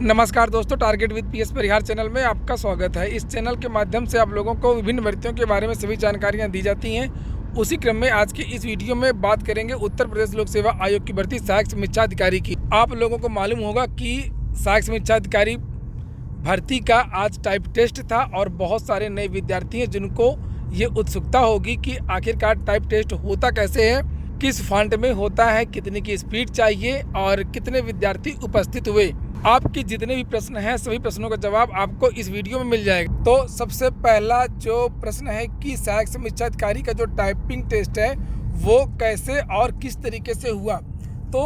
नमस्कार दोस्तों, target with PS Parihar channel में आपका स्वागत है। इस चैनल के माध्यम से आप लोगों को विभिन्न भर्तियों के बारे में सभी जानकारियां दी जाती हैं। उसी क्रम में आज की इस वीडियो में बात करेंगे उत्तर प्रदेश लोक सेवा आयोग की भर्ती सहायक समीक्षा अधिकारी की। आप लोगों को मालूम होगा कि सहायक समीक्षा अधिकारी भर्ती का आज टाइप टेस्ट था और बहुत सारे नए विद्यार्थी हैं जिनको ये उत्सुकता होगी कि आखिरकार टाइप टेस्ट होता कैसे है, किस फॉन्ट में होता है, कितने की स्पीड चाहिए और कितने विद्यार्थी उपस्थित हुए। आपके जितने भी प्रश्न हैं सभी प्रश्नों का जवाब आपको इस वीडियो में मिल जाएगा। तो सबसे पहला जो प्रश्न है कि सहायक समीक्षा अधिकारी का जो टाइपिंग टेस्ट है वो कैसे और किस तरीके से हुआ। तो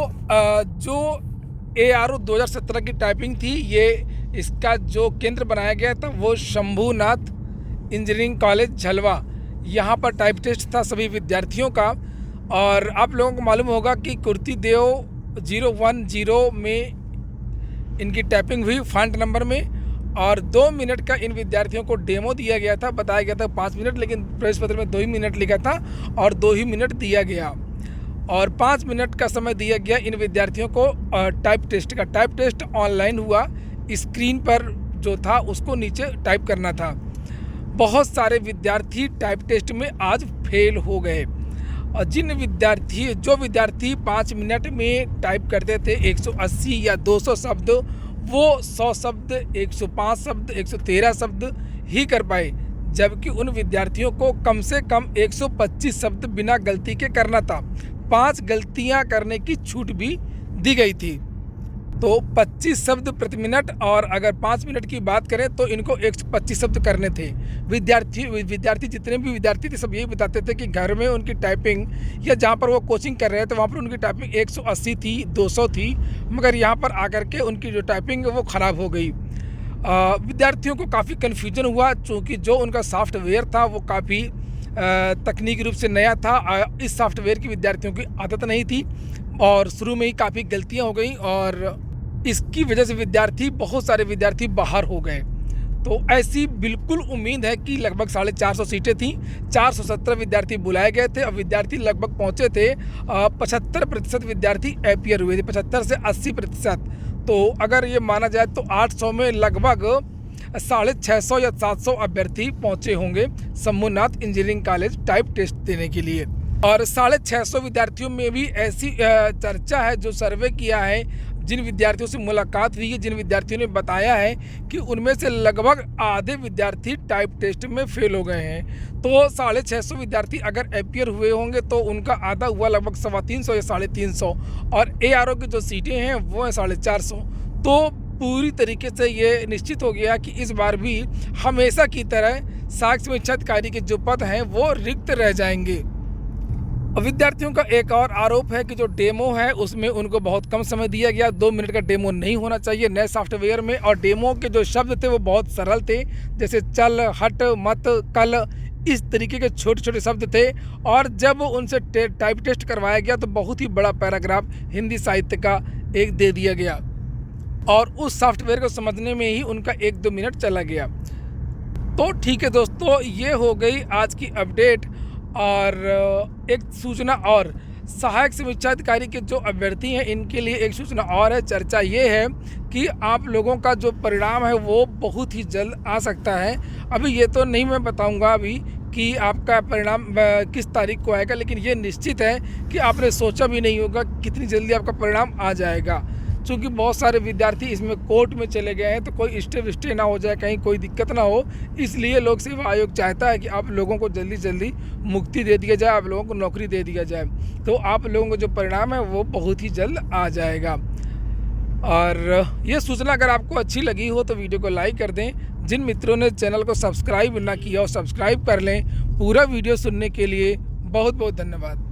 जो ARO 2017 की टाइपिंग थी, ये इसका जो केंद्र बनाया गया था वो शंभूनाथ इंजीनियरिंग कॉलेज झलवा, यहाँ पर टाइप टेस्ट था सभी विद्यार्थियों का। और आप लोगों को मालूम होगा कि कुर्ती देव 010 में इनकी टाइपिंग हुई फॉन्ट नंबर में, और 2 मिनट का इन विद्यार्थियों को डेमो दिया गया था। बताया गया था 5 मिनट, लेकिन प्रवेश पत्र में 2 ही मिनट लिखा था और 2 ही मिनट दिया गया, और 5 मिनट का समय दिया गया इन विद्यार्थियों को टाइप टेस्ट का। टाइप टेस्ट ऑनलाइन हुआ, स्क्रीन पर जो था उसको नीचे टाइप करना था। बहुत सारे विद्यार्थी टाइप टेस्ट में आज फेल हो गए, और जो विद्यार्थी 5 मिनट में टाइप करते थे 180 या 200 शब्द, वो 100 शब्द, 105 शब्द, 113 शब्द ही कर पाए, जबकि उन विद्यार्थियों को कम से कम 125 शब्द बिना गलती के करना था। 5 गलतियां करने की छूट भी दी गई थी। तो 25 शब्द प्रति मिनट, और अगर 5 मिनट की बात करें तो इनको 125 शब्द करने थे। विद्यार्थी जितने भी विद्यार्थी थे सब यही बताते थे कि घर में उनकी टाइपिंग या जहाँ पर वो कोचिंग कर रहे थे वहाँ पर उनकी टाइपिंग 180 थी, 200 थी, मगर यहाँ पर आकर के उनकी जो टाइपिंग है वो ख़राब हो गई। विद्यार्थियों को काफ़ी कन्फ्यूजन हुआ, चूँकि जो उनका सॉफ्टवेयर था वो काफ़ी तकनीकी रूप से नया था। इस सॉफ्टवेयर की विद्यार्थियों की आदत नहीं थी और शुरू में ही काफ़ी गलतियाँ हो गई, और इसकी वजह से बहुत सारे विद्यार्थी बाहर हो गए। तो ऐसी बिल्कुल उम्मीद है कि लगभग 450 सीटें थीं, 417 विद्यार्थी बुलाए गए थे और विद्यार्थी लगभग पहुंचे थे 75% विद्यार्थी अपीयर हुए थे, 75 से 80%। तो अगर ये माना जाए तो 800 में लगभग 650 या 700 अभ्यर्थी पहुंचे होंगे Shambhunath engineering college type test देने के लिए। और 650 विद्यार्थियों में भी ऐसी चर्चा है, जो सर्वे किया है, जिन विद्यार्थियों से मुलाकात हुई है, जिन विद्यार्थियों ने बताया है कि उनमें से लगभग आधे विद्यार्थी टाइप टेस्ट में फेल हो गए हैं। तो 650 विद्यार्थी अगर अपीयर हुए होंगे तो उनका आधा हुआ लगभग 350 या 350, और ARO की जो सीटें हैं वो हैं 450। तो पूरी तरीके से ये निश्चित हो गया कि इस बार भी हमेशा की तरह सहायक समीक्षा अधिकारी के जो पद हैं वो रिक्त रह जाएंगे। विद्यार्थियों का एक और आरोप है कि जो डेमो है उसमें उनको बहुत कम समय दिया गया। 2 मिनट का डेमो नहीं होना चाहिए नए सॉफ्टवेयर में, और डेमो के जो शब्द थे वो बहुत सरल थे, जैसे चल, हट, मत, कल, इस तरीके के छोटे छोटे शब्द थे। और जब उनसे टाइप टेस्ट करवाया गया तो बहुत ही बड़ा पैराग्राफ हिंदी साहित्य का एक दे दिया गया, और उस सॉफ्टवेयर को समझने में ही उनका 1-2 मिनट चला गया। तो ठीक है दोस्तों, ये हो गई आज की अपडेट। और एक सूचना और, सहायक समीक्षा अधिकारी के जो अभ्यर्थी हैं इनके लिए एक सूचना और है। चर्चा ये है कि आप लोगों का जो परिणाम है वो बहुत ही जल्द आ सकता है। अभी ये तो नहीं मैं बताऊंगा अभी कि आपका परिणाम किस तारीख को आएगा, लेकिन ये निश्चित है कि आपने सोचा भी नहीं होगा कितनी जल्दी आपका परिणाम आ जाएगा। चूँकि बहुत सारे विद्यार्थी इसमें कोर्ट में चले गए हैं, तो कोई स्टे ना हो जाए, कहीं कोई दिक्कत ना हो, इसलिए लोक सेवा आयोग चाहता है कि आप लोगों को जल्दी जल्दी मुक्ति दे दिया जाए, आप लोगों को नौकरी दे दिया जाए। तो आप लोगों को जो परिणाम है वो बहुत ही जल्द आ जाएगा। और ये सूचना अगर आपको अच्छी लगी हो तो वीडियो को लाइक कर दें। जिन मित्रों ने चैनल को सब्सक्राइब ना किया हो सब्सक्राइब कर लें। पूरा वीडियो सुनने के लिए बहुत बहुत धन्यवाद।